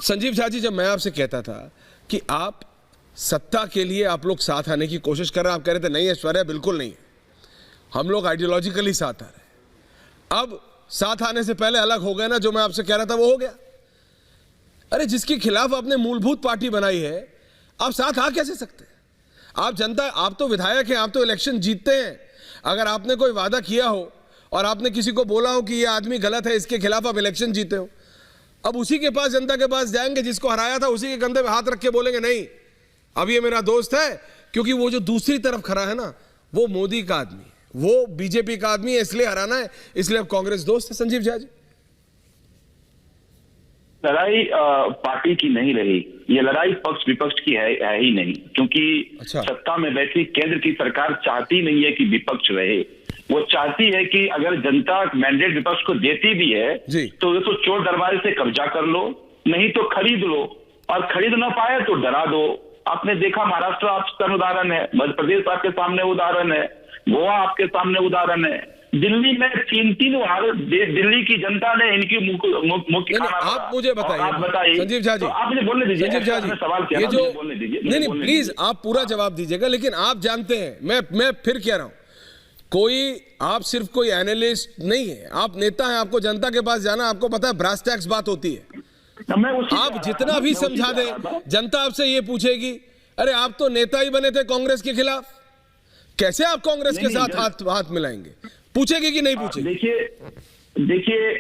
संजीव झा जी, जब मैं आपसे कहता था कि आप सत्ता के लिए आप लोग साथ आने की कोशिश कर रहे हैं, आप कह रहे थे नहीं ऐश्वर्या बिल्कुल नहीं, हम लोग आइडियोलॉजिकली साथ आ रहे हैं। अब साथ आने से पहले अलग हो गए ना, जो मैं आपसे कह रहा था वो हो गया। अरे जिसके खिलाफ आपने मूलभूत पार्टी बनाई है, आप साथ आ कैसे सकते हैं? आप जनता, आप तो विधायक हैं, आप तो इलेक्शन जीतते हैं। अगर आपने कोई वादा किया हो और आपने किसी को बोला हो कि ये आदमी गलत है, इसके खिलाफ आप इलेक्शन जीते हो, अब उसी के पास, जनता के पास जाएंगे जिसको हराया था, उसी के कंधे पे हाथ रख के बोलेंगे नहीं अब ये मेरा दोस्त है, क्योंकि वो जो दूसरी तरफ खड़ा है ना, वो मोदी का आदमी है, वो बीजेपी का आदमी है, इसलिए हराना है, इसलिए अब कांग्रेस दोस्त है। संजीव झा जी, लड़ाई पार्टी की नहीं रही, ये लड़ाई पक्ष विपक्ष की है ही नहीं, क्योंकि सत्ता में बैठी केंद्र की सरकार चाहती नहीं है कि विपक्ष रहे। वो चाहती है कि अगर जनता मैंडेट विपक्ष को देती भी है तो चोर दरबार से कब्जा कर लो, नहीं तो खरीद लो, और खरीद ना पाए तो डरा दो। आपने देखा महाराष्ट्र आपका उदाहरण है, मध्य प्रदेश आपके सामने उदाहरण है, गोवा आपके सामने उदाहरण है, दिल्ली में 3-3 बार दिल्ली की जनता ने इनकी मुख्य आप मुझे बताइए संजीव झा जी, तो आप मुझे बोलने दीजिए, संजीव झा जी, सवाल किया, ये जो बोलने दीजिए, नहीं प्लीज आप पूरा जवाब दीजिएगा, लेकिन आप जानते हैं, मैं फिर कह रहा हूं, कोई आप सिर्फ कोई एनालिस्ट नहीं है, आप नेता हैं, आपको जनता के पास जाना, आपको पता है ब्रास टैक्स बात होती है। आप जितना भी समझा दें, जनता आपसे ये पूछेगी अरे आप तो नेता ही बने थे कांग्रेस के खिलाफ, कैसे आप कांग्रेस के साथ हाथ मिलाएंगे? पूछेगी कि नहीं पूछेगी? देखिए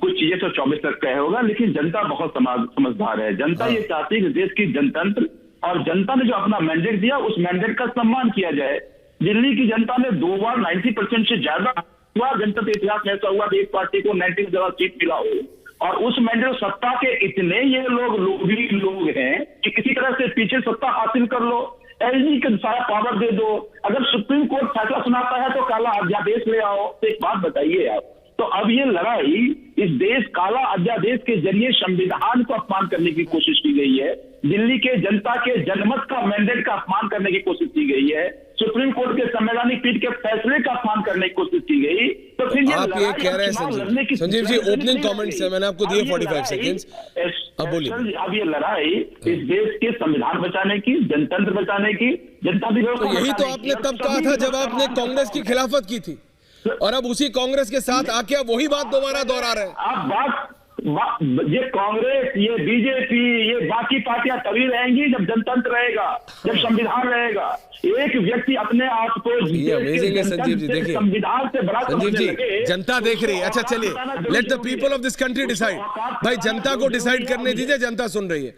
कुछ चीजें तो 24 तक कहे होगा, लेकिन जनता बहुत समझदार है। जनता ये चाहती है कि देश की जनतंत्र और जनता ने जो अपना मैंडेट दिया, उस मैंडेट का सम्मान किया जाए। दिल्ली की जनता ने 2 बार 90% से ज्यादा हुआ, जनता के इतिहास में ऐसा हुआ कि एक पार्टी को 90 ज्यादा सीट मिला हो, और उस मैंडेट सत्ता के इतने ये लोभी लोग हैं कि किसी तरह से पीछे सत्ता हासिल कर लो, एलजी के सारा पावर दे दो, अगर सुप्रीम कोर्ट फैसला सुनाता है तो काला अध्यादेश ले आओ। तो एक बात बताइए आप, तो अब ये लड़ाई इस देश काला अध्यादेश के जरिए संविधान को अपमान करने की कोशिश की गई है, दिल्ली के जनता के जनमत का मैंडेट का अपमान करने की कोशिश की गई है, सुप्रीम कोर्ट के संवैधानिक पीठ के फैसले का अपमान करने की कोशिश की गई। तो फिर आप ये कह रहे हैं संजीव जी, ओपनिंग कमेंट्स है, मैंने आपको दिए 45 सेकंड्स, अब बोलिए। अब ये लड़ाई इस देश के संविधान बचाने की, जनतंत्र बचाने की, जनता की तो यही तो आपने तब कहा था जब आपने कांग्रेस की खिलाफत की थी, और अब उसी कांग्रेस के साथ आके अब वही बात दोबारा दोहरा रहे हैं। आप ये कांग्रेस, ये बीजेपी, ये बाकी पार्टियां तभी रहेंगी जब जनतंत्र रहेगा, जब संविधान रहेगा। एक व्यक्ति अपने आप को अमेजिंग है संजीव जी, देखिए संविधान से बड़ा संजीव जी, जनता देख रही है। अच्छा चलिए, let the people of this country decide. भाई जनता को डिसाइड करने दीजिए, जनता सुन रही है।